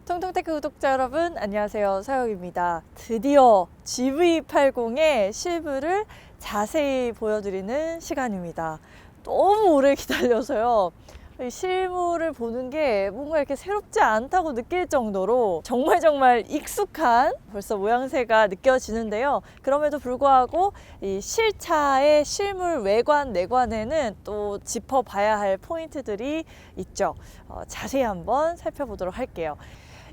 통통테크 구독자 여러분, 안녕하세요. 서영입니다. 드디어 GV80의 실물을 자세히 보여드리는 시간입니다. 너무 오래 기다려서요. 이 실물을 보는 게 뭔가 이렇게 새롭지 않다고 느낄 정도로 정말 익숙한 벌써 모양새가 느껴지는데요. 그럼에도 불구하고 이 실차의 실물 외관, 내관에는 또 짚어봐야 할 포인트들이 있죠. 자세히 한번 살펴보도록 할게요.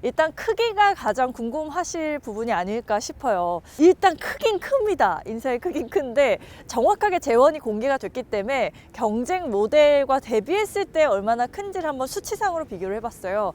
일단 크기가 가장 궁금하실 부분이 아닐까 싶어요. 일단 크긴 큽니다. 인쇄 크긴 큰데 정확하게 재원이 공개가 됐기 때문에 경쟁 모델과 대비했을 때 얼마나 큰지를 한번 수치상으로 비교를 해봤어요.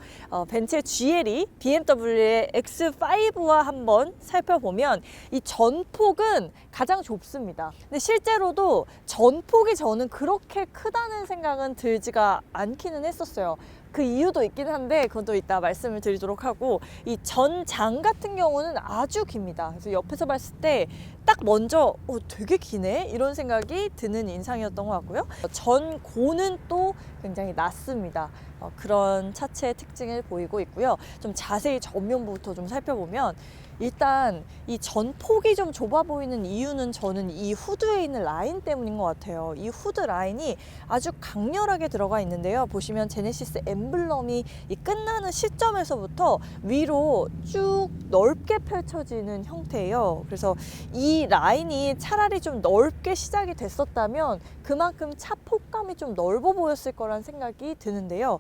벤츠의 GLE, BMW의 X5와 한번 살펴보면 이 전폭은 가장 좁습니다. 근데 실제로도 전폭이 저는 그렇게 크다는 생각은 들지가 않기는 했었어요. 그 이유도 있긴 한데 그건 또 이따 말씀을 드리도록 하고, 이 전장 같은 경우는 아주 깁니다. 그래서 옆에서 봤을 때 딱 먼저 되게 기네? 이런 생각이 드는 인상이었던 것 같고요. 전고는 또 굉장히 낮습니다. 그런 차체의 특징을 보이고 있고요. 좀 자세히 전면부터 좀 살펴보면 일단 이 전폭이 좀 좁아 보이는 이유는 저는 이 후드에 있는 라인 때문인 것 같아요. 이 후드 라인이 아주 강렬하게 들어가 있는데요. 보시면 제네시스 엠블럼이 이 끝나는 시점에서부터 위로 쭉 넓게 펼쳐지는 형태예요. 그래서 이 라인이 차라리 좀 넓게 시작이 됐었다면 그만큼 차 폭감이 좀 넓어 보였을 거란 생각이 드는데요.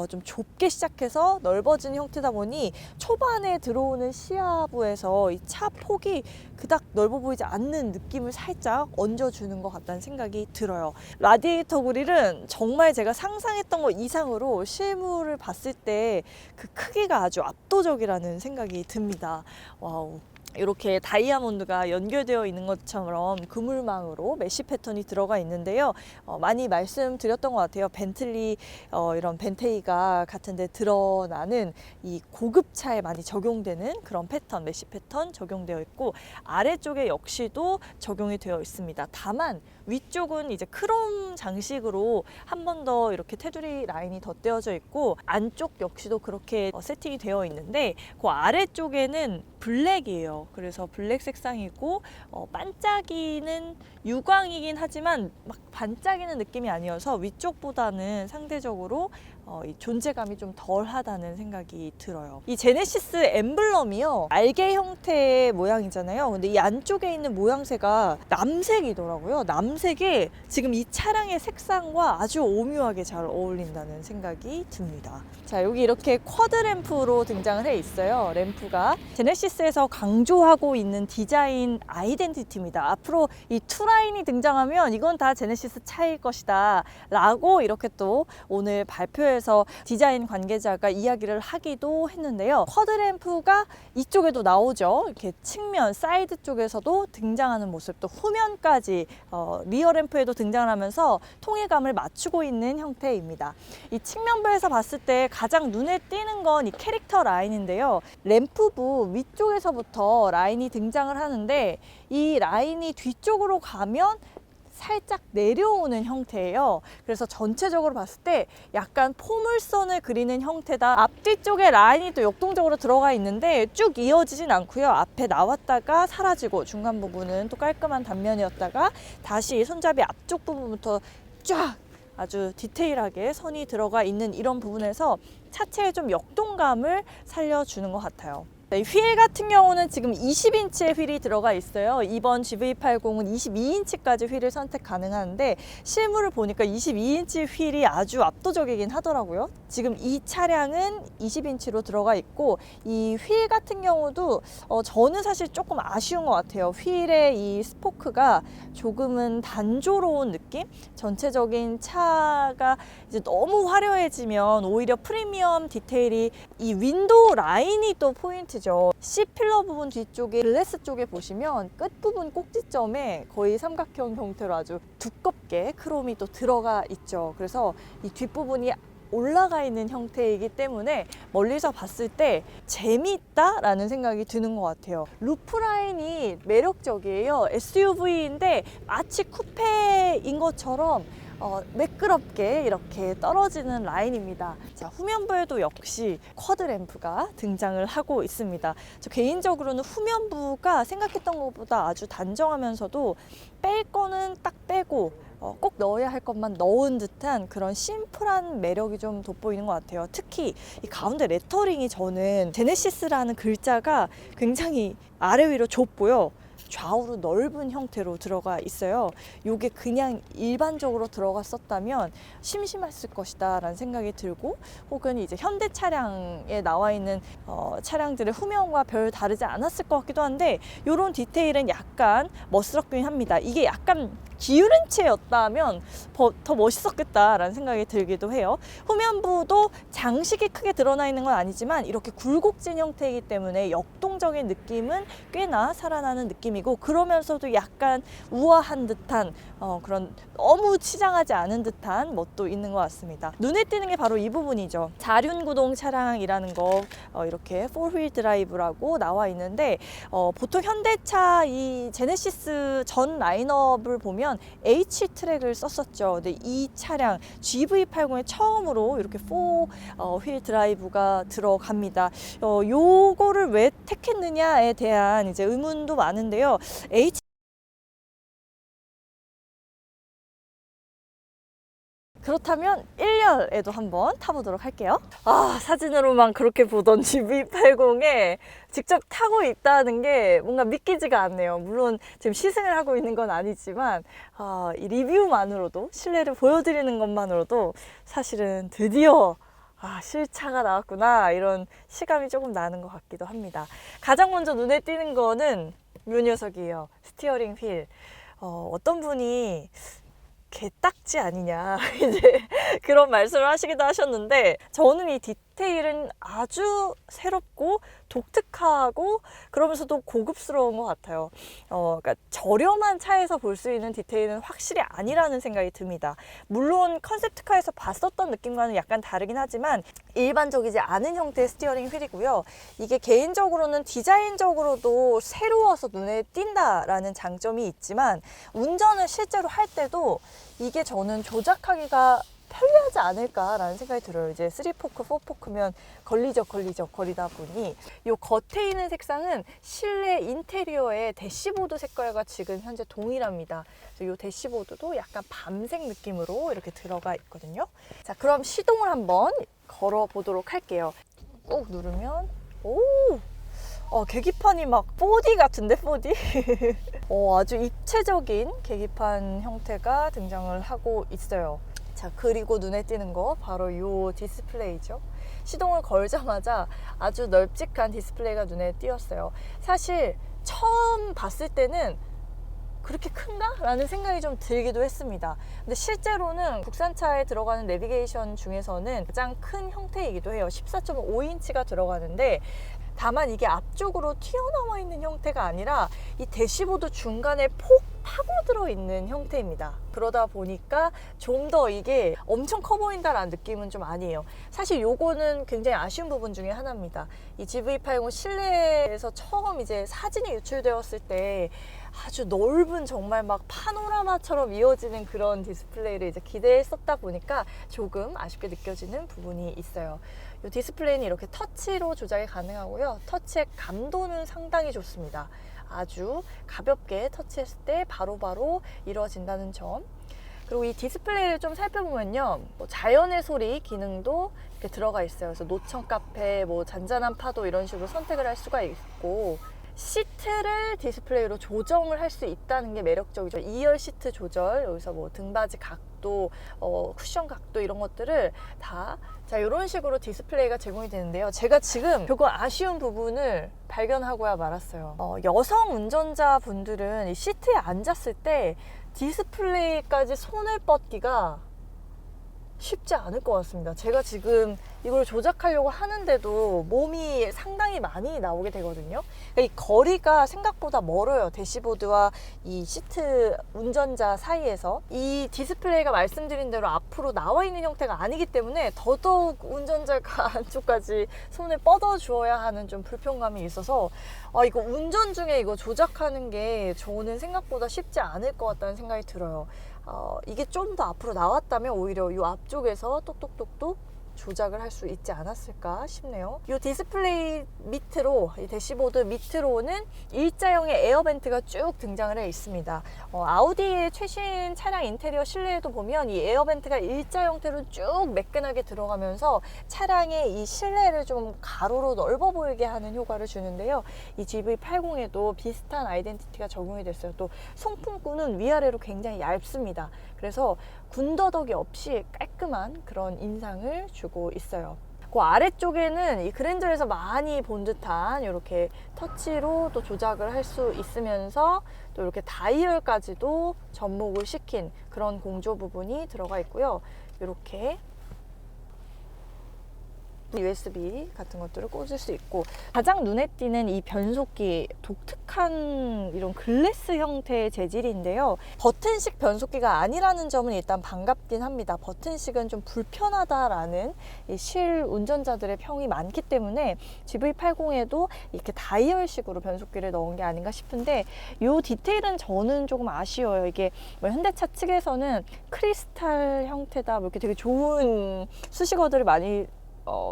좀 좁게 시작해서 넓어진 형태다 보니 초반에 들어오는 시야부에서 이 차 폭이 그닥 넓어 보이지 않는 느낌을 살짝 얹어주는 것 같다는 생각이 들어요. 라디에이터 그릴은 정말 제가 상상했던 것 이상으로 실물을 봤을 때 그 크기가 아주 압도적이라는 생각이 듭니다. 와우. 이렇게 다이아몬드가 연결되어 있는 것처럼 그물망으로 메쉬 패턴이 들어가 있는데요. 많이 말씀드렸던 것 같아요. 벤틀리 이런 벤테이가 같은 데 드러나는 이 고급차에 많이 적용되는 그런 패턴, 메쉬 패턴 적용되어 있고, 아래쪽에 역시도 적용이 되어 있습니다. 다만 위쪽은 이제 크롬 장식으로 한 번 더 이렇게 테두리 라인이 덧대어져 있고, 안쪽 역시도 그렇게 세팅이 되어 있는데 그 아래쪽에는 블랙이에요. 그래서 블랙 색상이고 반짝이는 유광이긴 하지만 막 반짝이는 느낌이 아니어서 위쪽보다는 상대적으로 이 존재감이 좀 덜하다는 생각이 들어요. 이 제네시스 엠블럼이요, 알개 형태의 모양이잖아요. 근데 이 안쪽에 있는 모양새가 남색이더라고요. 남색이 지금 이 차량의 색상과 아주 오묘하게 잘 어울린다는 생각이 듭니다. 자, 여기 이렇게 쿼드 램프로 등장을 해 있어요. 램프가 제네시스에서 강조하고 있는 디자인 아이덴티티입니다. 앞으로 이 투라인이 등장하면 이건 다 제네시스 차일 것이다 라고 이렇게 또 오늘 발표에서 디자인 관계자가 이야기를 하기도 했는데요. 쿼드 램프가 이쪽에도 나오죠. 이렇게 측면, 사이드 쪽에서도 등장하는 모습, 또 후면까지 리어 램프에도 등장을 하면서 통일감을 맞추고 있는 형태입니다. 이 측면부에서 봤을 때 가장 눈에 띄는 건 이 캐릭터 라인인데요. 램프부 위쪽에서부터 라인이 등장을 하는데 이 라인이 뒤쪽으로 가면 살짝 내려오는 형태예요. 그래서 전체적으로 봤을 때 약간 포물선을 그리는 형태다. 앞뒤 쪽에 라인이 또 역동적으로 들어가 있는데 쭉 이어지진 않고요. 앞에 나왔다가 사라지고 중간 부분은 또 깔끔한 단면이었다가 다시 손잡이 앞쪽 부분부터 쫙 아주 디테일하게 선이 들어가 있는 이런 부분에서 차체의 좀 역동감을 살려주는 것 같아요. 네, 휠 같은 경우는 지금 20인치의 휠이 들어가 있어요. 이번 GV80은 22인치까지 휠을 선택 가능한데 실물을 보니까 22인치 휠이 아주 압도적이긴 하더라고요. 지금 이 차량은 20인치로 들어가 있고, 이 휠 같은 경우도 저는 사실 조금 아쉬운 것 같아요. 휠의 이 스포크가 조금은 단조로운 느낌? 전체적인 차가 이제 너무 화려해지면 오히려 프리미엄 디테일이, 이 윈도우 라인이 또 포인트 C필러 부분 뒤쪽에 글래스 쪽에 보시면 끝부분 꼭지점에 거의 삼각형 형태로 아주 두껍게 크롬이 또 들어가 있죠. 그래서 이 뒷부분이 올라가 있는 형태이기 때문에 멀리서 봤을 때 재미있다라는 생각이 드는 것 같아요. 루프 라인이 매력적이에요. SUV인데 마치 쿠페인 것처럼 매끄럽게 이렇게 떨어지는 라인입니다. 자, 후면부에도 역시 쿼드 램프가 등장을 하고 있습니다. 저 개인적으로는 후면부가 생각했던 것보다 아주 단정하면서도 뺄 거는 딱 빼고 꼭 넣어야 할 것만 넣은 듯한 그런 심플한 매력이 좀 돋보이는 것 같아요. 특히 이 가운데 레터링이 저는 제네시스라는 글자가 굉장히 아래 위로 좁고요. 좌우로 넓은 형태로 들어가 있어요. 이게 그냥 일반적으로 들어갔었다면 심심했을 것이다 라는 생각이 들고, 혹은 이제 현대 차량에 나와 있는 차량들의 후면과 별 다르지 않았을 것 같기도 한데, 이런 디테일은 약간 멋스럽긴 합니다. 이게 약간 기울은 채였다면 더 멋있었겠다라는 생각이 들기도 해요. 후면부도 장식이 크게 드러나 있는 건 아니지만 이렇게 굴곡진 형태이기 때문에 역동적인 느낌은 꽤나 살아나는 느낌이고, 그러면서도 약간 우아한 듯한 그런 너무 치장하지 않은 듯한 멋도 있는 것 같습니다. 눈에 띄는 게 바로 이 부분이죠. 자륜구동 차량이라는 거 이렇게 4휠 드라이브라고 나와 있는데, 보통 현대차 이 제네시스 전 라인업을 보면 H 트랙을 썼었죠. 근데 이 차량 GV80에 처음으로 이렇게 4휠 드라이브가 들어갑니다. 요거를 왜 택했느냐에 대한 이제 의문도 많은데요. 그렇다면 1열에도 한번 타보도록 할게요. 사진으로만 그렇게 보던 GV80에 직접 타고 있다는 게 뭔가 믿기지가 않네요. 물론 지금 시승을 하고 있는 건 아니지만 이 리뷰만으로도, 실내를 보여드리는 것만으로도 사실은 드디어 실차가 나왔구나, 이런 실감이 조금 나는 것 같기도 합니다. 가장 먼저 눈에 띄는 거는 이 녀석이에요. 스티어링 휠. 어떤 분이 개딱지 아니냐 이제 그런 말씀을 하시기도 하셨는데, 저는 이 디테일은 아주 새롭고 독특하고 그러면서도 고급스러운 것 같아요. 그러니까 저렴한 차에서 볼 수 있는 디테일은 확실히 아니라는 생각이 듭니다. 물론 컨셉트카에서 봤었던 느낌과는 약간 다르긴 하지만 일반적이지 않은 형태의 스티어링 휠이고요. 이게 개인적으로는 디자인적으로도 새로워서 눈에 띈다라는 장점이 있지만, 운전을 실제로 할 때도 이게 저는 조작하기가 편리하지 않을까라는 생각이 들어요. 이제 3포크, 4포크면 걸리다 보니 이 겉에 있는 색상은 실내 인테리어의 대시보드 색깔과 지금 현재 동일합니다. 이 대시보드도 약간 밤색 느낌으로 이렇게 들어가 있거든요. 자, 그럼 시동을 한번 걸어 보도록 할게요. 꾹 누르면 계기판이 막 4D 같은데, 4D? 아주 입체적인 계기판 형태가 등장을 하고 있어요. 자, 그리고 눈에 띄는 거 바로 이 디스플레이죠. 시동을 걸자마자 아주 널찍한 디스플레이가 눈에 띄었어요. 사실 처음 봤을 때는 그렇게 큰가? 라는 생각이 좀 들기도 했습니다. 근데 실제로는 국산차에 들어가는 내비게이션 중에서는 가장 큰 형태이기도 해요. 14.5인치가 들어가는데, 다만 이게 앞쪽으로 튀어나와 있는 형태가 아니라 이 대시보드 중간에 폭 파고들어 있는 형태입니다. 그러다 보니까 좀 더 이게 엄청 커 보인다라는 느낌은 좀 아니에요. 사실 요거는 굉장히 아쉬운 부분 중에 하나입니다. 이 GV80 실내에서 처음 이제 사진이 유출되었을 때 아주 넓은, 정말 막 파노라마처럼 이어지는 그런 디스플레이를 이제 기대했었다 보니까 조금 아쉽게 느껴지는 부분이 있어요. 이 디스플레이는 이렇게 터치로 조작이 가능하고요. 터치의 감도는 상당히 좋습니다. 아주 가볍게 터치했을 때 바로바로 이루어진다는 점. 그리고 이 디스플레이를 좀 살펴보면요, 자연의 소리 기능도 이렇게 들어가 있어요. 그래서 노천 카페, 잔잔한 파도 이런 식으로 선택을 할 수가 있고, 시트를 디스플레이로 조정을 할 수 있다는 게 매력적이죠. 2열 시트 조절, 여기서 등받이 각도, 쿠션 각도 이런 것들을 다 이런 식으로 디스플레이가 제공이 되는데요. 제가 지금 조금 아쉬운 부분을 발견하고야 말았어요. 여성 운전자분들은 이 시트에 앉았을 때 디스플레이까지 손을 뻗기가 쉽지 않을 것 같습니다. 제가 지금 이걸 조작하려고 하는데도 몸이 상당히 많이 나오게 되거든요. 그러니까 이 거리가 생각보다 멀어요. 대시보드와 이 시트 운전자 사이에서. 이 디스플레이가 말씀드린 대로 앞으로 나와 있는 형태가 아니기 때문에 더더욱 운전자가 안쪽까지 손을 뻗어 주어야 하는 좀 불편감이 있어서 이거 운전 중에 이거 조작하는 게 저는 생각보다 쉽지 않을 것 같다는 생각이 들어요. 이게 좀 더 앞으로 나왔다면 오히려 이 앞쪽에서 똑똑똑똑 조작을 할 수 있지 않았을까 싶네요. 이 디스플레이 밑으로, 이 대시보드 밑으로는 일자형의 에어벤트가 쭉 등장을 해 있습니다. 아우디의 최신 차량 인테리어 실내에도 보면 이 에어벤트가 일자 형태로 쭉 매끈하게 들어가면서 차량의 이 실내를 좀 가로로 넓어 보이게 하는 효과를 주는데요. 이 GV80에도 비슷한 아이덴티티가 적용이 됐어요. 또 송풍구는 위아래로 굉장히 얇습니다. 그래서 군더더기 없이 깔끔한 그런 인상을 주고 있어요. 그 아래쪽에는 이 그랜저에서 많이 본 듯한 이렇게 터치로 또 조작을 할 수 있으면서 또 이렇게 다이얼까지도 접목을 시킨 그런 공조 부분이 들어가 있고요. 이렇게 USB 같은 것들을 꽂을 수 있고, 가장 눈에 띄는 이 변속기, 독특한 이런 글래스 형태의 재질인데요. 버튼식 변속기가 아니라는 점은 일단 반갑긴 합니다. 버튼식은 좀 불편하다라는 이 실 운전자들의 평이 많기 때문에 GV80에도 이렇게 다이얼식으로 변속기를 넣은 게 아닌가 싶은데, 이 디테일은 저는 조금 아쉬워요. 이게 뭐 현대차 측에서는 크리스탈 형태다, 뭐 이렇게 되게 좋은 수식어들을 많이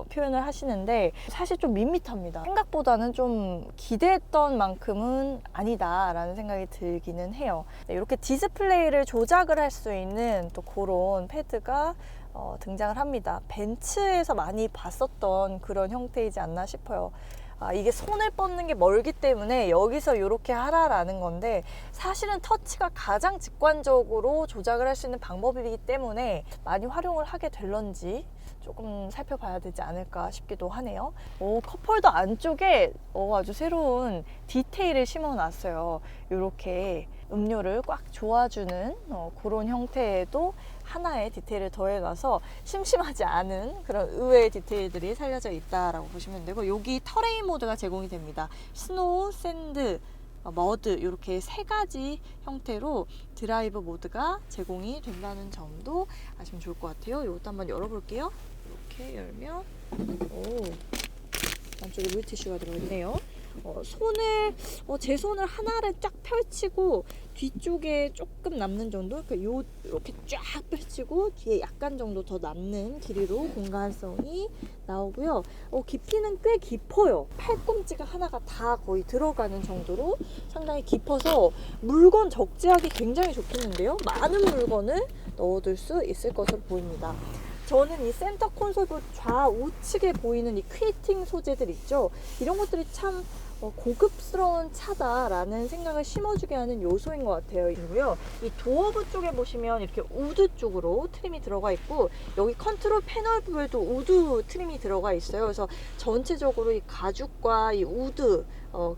표현을 하시는데 사실 좀 밋밋합니다. 생각보다는 좀 기대했던 만큼은 아니다 라는 생각이 들기는 해요. 이렇게 디스플레이를 조작을 할 수 있는 또 그런 패드가 등장을 합니다. 벤츠에서 많이 봤었던 그런 형태이지 않나 싶어요. 이게 손을 뻗는 게 멀기 때문에 여기서 이렇게 하라라는 건데, 사실은 터치가 가장 직관적으로 조작을 할 수 있는 방법이기 때문에 많이 활용을 하게 될런지 조금 살펴봐야 되지 않을까 싶기도 하네요. 컵홀더 안쪽에 아주 새로운 디테일을 심어놨어요. 이렇게 음료를 꽉 조아주는 그런 형태에도 하나의 디테일을 더해놔서 심심하지 않은 그런 의외의 디테일들이 살려져 있다라고 보시면 되고, 여기 터레인 모드가 제공이 됩니다. 스노우, 샌드, 머드 이렇게 세 가지 형태로 드라이브 모드가 제공이 된다는 점도 아시면 좋을 것 같아요. 이것도 한번 열어볼게요. 이렇게 열면 안쪽에 물티슈가 들어있네요. 제 손을 하나를 쫙 펼치고 뒤쪽에 조금 남는 정도, 그러니까 이렇게 쫙 펼치고 뒤에 약간 정도 더 남는 길이로 공간성이 나오고요. 깊이는 꽤 깊어요. 팔꿈치가 하나가 다 거의 들어가는 정도로 상당히 깊어서 물건 적재하기 굉장히 좋겠는데요. 많은 물건을 넣어둘 수 있을 것으로 보입니다. 저는 이 센터 콘솔도 좌우측에 보이는 이 퀼팅 소재들 있죠. 이런 것들이 참 고급스러운 차다라는 생각을 심어주게 하는 요소인 것 같아요. 그리고요, 이 도어부 쪽에 보시면 이렇게 우드 쪽으로 트림이 들어가 있고, 여기 컨트롤 패널 부분에도 우드 트림이 들어가 있어요. 그래서 전체적으로 이 가죽과 이 우드,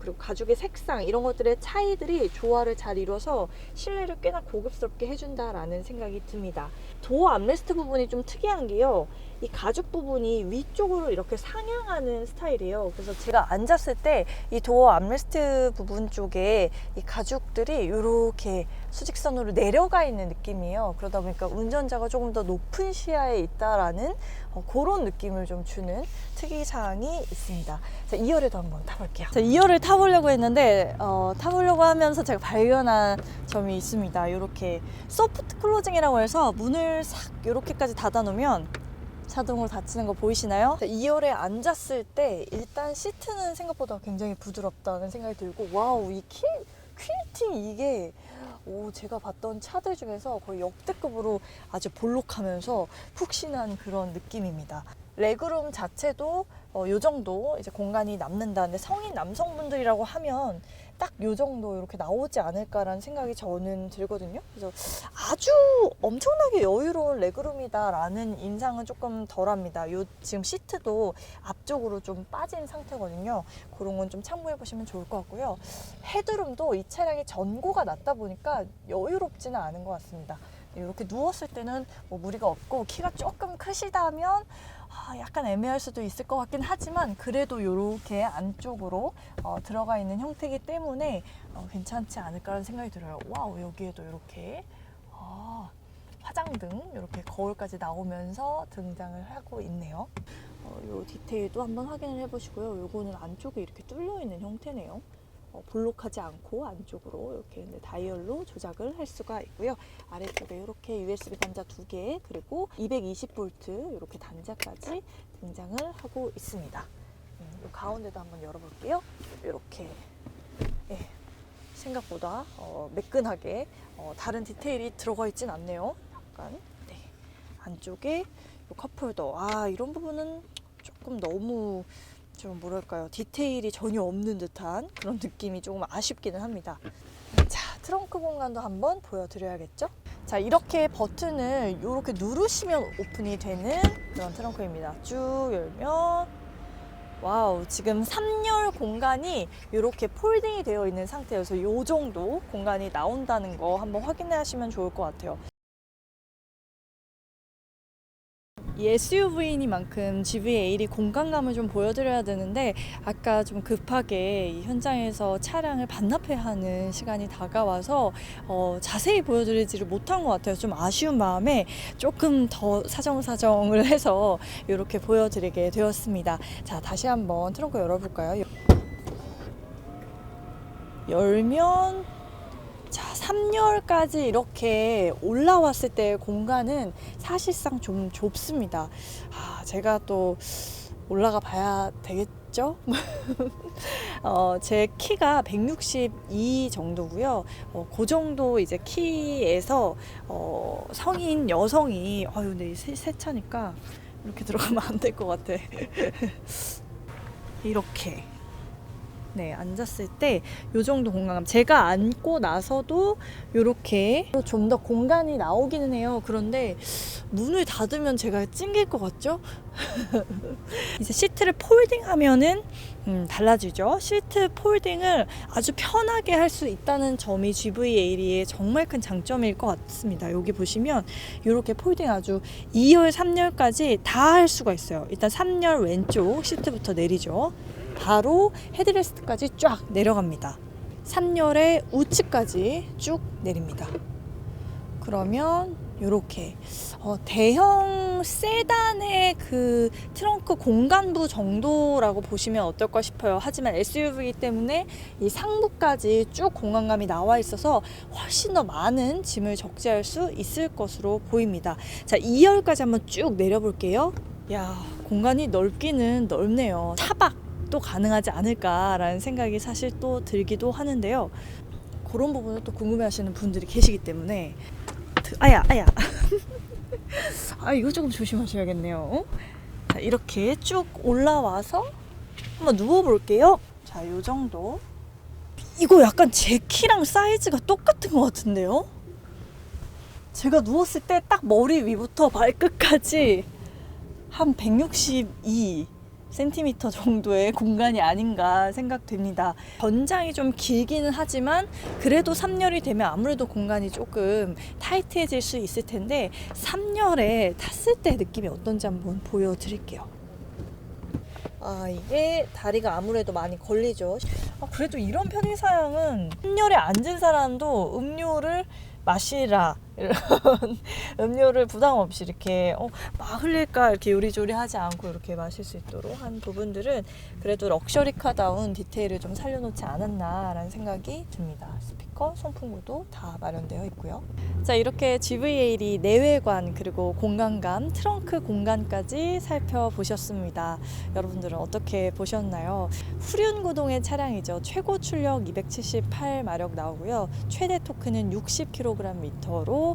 그리고 가죽의 색상, 이런 것들의 차이들이 조화를 잘 이뤄서 실내를 꽤나 고급스럽게 해준다라는 생각이 듭니다. 도어 암레스트 부분이 좀 특이한 게요, 이 가죽 부분이 위쪽으로 이렇게 상향하는 스타일이에요. 그래서 제가 앉았을 때 이 도어 암레스트 부분 쪽에 이 가죽들이 이렇게 수직선으로 내려가 있는 느낌이에요. 그러다 보니까 운전자가 조금 더 높은 시야에 있다라는 그런 느낌을 좀 주는 특이사항이 있습니다. 자, 2열에도 한번 타볼게요. 자, 2열을 타보려고 했는데 타보려고 하면서 제가 발견한 점이 있습니다. 이렇게 소프트 클로징이라고 해서 문을 싹 이렇게까지 닫아 놓으면 자동으로 닫히는 거 보이시나요? 2열에 앉았을 때 일단 시트는 생각보다 굉장히 부드럽다는 생각이 들고, 와우, 이 퀼팅 이게 제가 봤던 차들 중에서 거의 역대급으로 아주 볼록하면서 푹신한 그런 느낌입니다. 레그룸 자체도 요 정도 이제 공간이 남는다. 근데 성인 남성분들이라고 하면 딱 요 정도 이렇게 나오지 않을까라는 생각이 저는 들거든요. 그래서 아주 엄청나게 여유로운 레그룸이다라는 인상은 조금 덜합니다. 요 지금 시트도 앞쪽으로 좀 빠진 상태거든요. 그런 건 좀 참고해 보시면 좋을 것 같고요. 헤드룸도 이 차량이 전고가 낮다 보니까 여유롭지는 않은 것 같습니다. 이렇게 누웠을 때는 뭐 무리가 없고, 키가 조금 크시다면 약간 애매할 수도 있을 것 같긴 하지만, 그래도 이렇게 안쪽으로 들어가 있는 형태이기 때문에 괜찮지 않을까라는 생각이 들어요. 와우, 여기에도 이렇게 화장등 이렇게 거울까지 나오면서 등장을 하고 있네요. 이 디테일도 한번 확인을 해보시고요. 요거는 안쪽에 이렇게 뚫려 있는 형태네요. 볼록하지 않고 안쪽으로 이렇게 다이얼로 조작을 할 수가 있고요. 아래쪽에 이렇게 USB 단자 2개 그리고 220V 이렇게 단자까지 등장을 하고 있습니다. 이 가운데도 한번 열어볼게요. 이렇게 생각보다 매끈하게 다른 디테일이 들어가 있진 않네요. 약간 안쪽에 컵홀더 이런 부분은 조금 너무 좀 뭐랄까요, 디테일이 전혀 없는 듯한 그런 느낌이 조금 아쉽기는 합니다. 자, 트렁크 공간도 한번 보여드려야겠죠? 자, 이렇게 버튼을 이렇게 누르시면 오픈이 되는 그런 트렁크입니다. 쭉 열면 와우, 지금 3열 공간이 이렇게 폴딩이 되어 있는 상태여서 이 정도 공간이 나온다는 거 한번 확인하시면 좋을 것 같아요. 이 SUV이니만큼 GV8이 공간감을 좀 보여드려야 되는데 아까 좀 급하게 이 현장에서 차량을 반납해야 하는 시간이 다가와서 자세히 보여드리지를 못한 것 같아요. 좀 아쉬운 마음에 조금 더 사정을 해서 이렇게 보여드리게 되었습니다. 자, 다시 한번 트렁크 열어볼까요? 열면 자, 3열까지 이렇게 올라왔을 때 공간은 사실상 좀 좁습니다. 제가 또 올라가 봐야 되겠죠? 제 키가 162 정도고요. 그 정도 이제 키에서 성인 여성이 근데 새 차니까 이렇게 들어가면 안 될 것 같아. 이렇게 앉았을 때 이 정도 공간감, 제가 앉고 나서도 이렇게 좀 더 공간이 나오기는 해요. 그런데 문을 닫으면 제가 찡길 것 같죠? 이제 시트를 폴딩하면은 달라지죠. 시트 폴딩을 아주 편하게 할 수 있다는 점이 GV8의 정말 큰 장점일 것 같습니다. 여기 보시면 이렇게 폴딩 아주 2열, 3열까지 다 할 수가 있어요. 일단 3열 왼쪽 시트부터 내리죠. 바로 헤드레스트까지 쫙 내려갑니다. 3열의 우측까지 쭉 내립니다. 그러면 이렇게 대형 세단의 그 트렁크 공간부 정도라고 보시면 어떨까 싶어요. 하지만 SUV이기 때문에 이 상부까지 쭉 공간감이 나와 있어서 훨씬 더 많은 짐을 적재할 수 있을 것으로 보입니다. 자, 2열까지 한번 쭉 내려볼게요. 야, 공간이 넓기는 넓네요. 차박 또 가능하지 않을까라는 생각이 사실 또 들기도 하는데요. 그런 부분을 또 궁금해하시는 분들이 계시기 때문에 아야 이거 조금 조심하셔야겠네요. 자, 이렇게 쭉 올라와서 한번 누워볼게요. 자, 요 정도. 이거 약간 제 키랑 사이즈가 똑같은 것 같은데요? 제가 누웠을 때 딱 머리 위부터 발끝까지 한 162cm 정도의 공간이 아닌가 생각됩니다. 전장이 좀 길기는 하지만 그래도 3열이 되면 아무래도 공간이 조금 타이트해질 수 있을 텐데 3열에 탔을 때 느낌이 어떤지 한번 보여드릴게요. 이게 다리가 아무래도 많이 걸리죠. 그래도 이런 편의사양은 3열에 앉은 사람도 음료를 마시라 이런 음료를 부담 없이 이렇게 막 흘릴까 이렇게 요리조리 하지 않고 이렇게 마실 수 있도록 한 부분들은 그래도 럭셔리카다운 디테일을 좀 살려놓지 않았나라는 생각이 듭니다. 스피커, 송풍구도 다 마련되어 있고요. 자, 이렇게 GV8이 내외관 그리고 공간감, 트렁크 공간까지 살펴보셨습니다. 여러분들은 어떻게 보셨나요? 후륜 구동의 차량이죠. 최고 출력 278마력 나오고요. 최대 토크는 60kgm로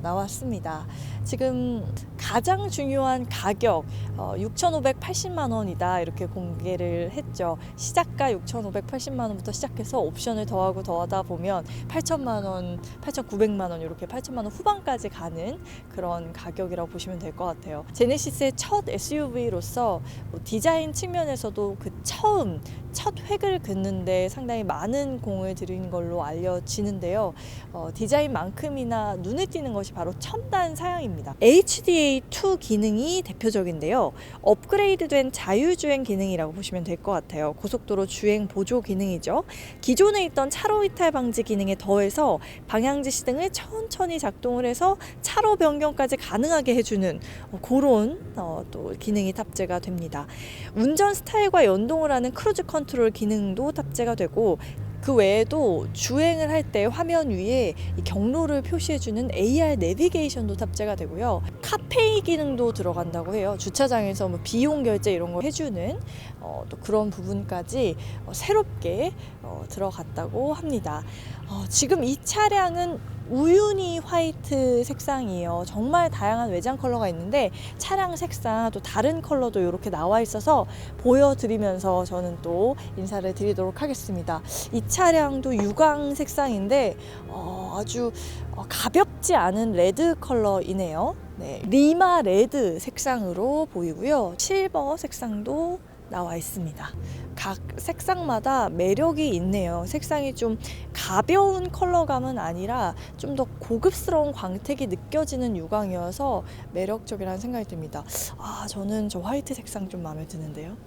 나왔습니다. 지금 가장 중요한 가격 6,580만 원이다 이렇게 공개를 했죠. 시작가 6,580만 원부터 시작해서 옵션을 더하고 더하다 보면 8천만 원, 8,900만 원 이렇게 8천만 원 후반까지 가는 그런 가격이라고 보시면 될 것 같아요. 제네시스의 첫 SUV로서 디자인 측면에서도 그 첫 획을 긋는데 상당히 많은 공을 들인 걸로 알려지는데요. 디자인만큼이나 눈에 띄는 것이 바로 첨단 사양입니다. HDA2 기능이 대표적인데요. 업그레이드된 자율주행 기능이라고 보시면 될 것 같아요. 고속도로 주행 보조 기능이죠. 기존에 있던 차로 이탈 방지 기능에 더해서 방향 지시 등을 천천히 작동을 해서 차로 변경까지 가능하게 해주는 그런 또 기능이 탑재가 됩니다. 운전 스타일과 연동을 하는 크루즈 컨트롤 기능도 탑재가 되고, 그 외에도 주행을 할 때 화면 위에 이 경로를 표시해주는 AR 내비게이션도 탑재가 되고요. 카페이 기능도 들어간다고 해요. 주차장에서 뭐 비용 결제 이런 거 해주는 또 그런 부분까지 새롭게 들어갔다고 합니다. 지금 이 차량은 우유니 화이트 색상이에요. 정말 다양한 외장 컬러가 있는데 차량 색상 또 다른 컬러도 이렇게 나와 있어서 보여드리면서 저는 또 인사를 드리도록 하겠습니다. 이 차량도 유광 색상인데 아주 가볍지 않은 레드 컬러이네요. 네, 리마 레드 색상으로 보이고요. 실버 색상도 나와 있습니다. 각 색상마다 매력이 있네요. 색상이 좀 가벼운 컬러감은 아니라 좀 더 고급스러운 광택이 느껴지는 유광이어서 매력적이라는 생각이 듭니다. 저는 저 화이트 색상 좀 마음에 드는데요.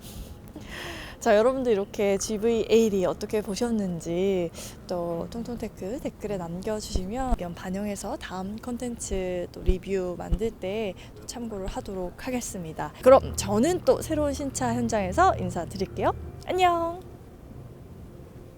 자, 여러분들 이렇게 GV8이 어떻게 보셨는지 또 통통테크 댓글에 남겨주시면 반영해서 다음 컨텐츠 또 리뷰 만들 때 또 참고를 하도록 하겠습니다. 그럼 저는 또 새로운 신차 현장에서 인사드릴게요. 안녕.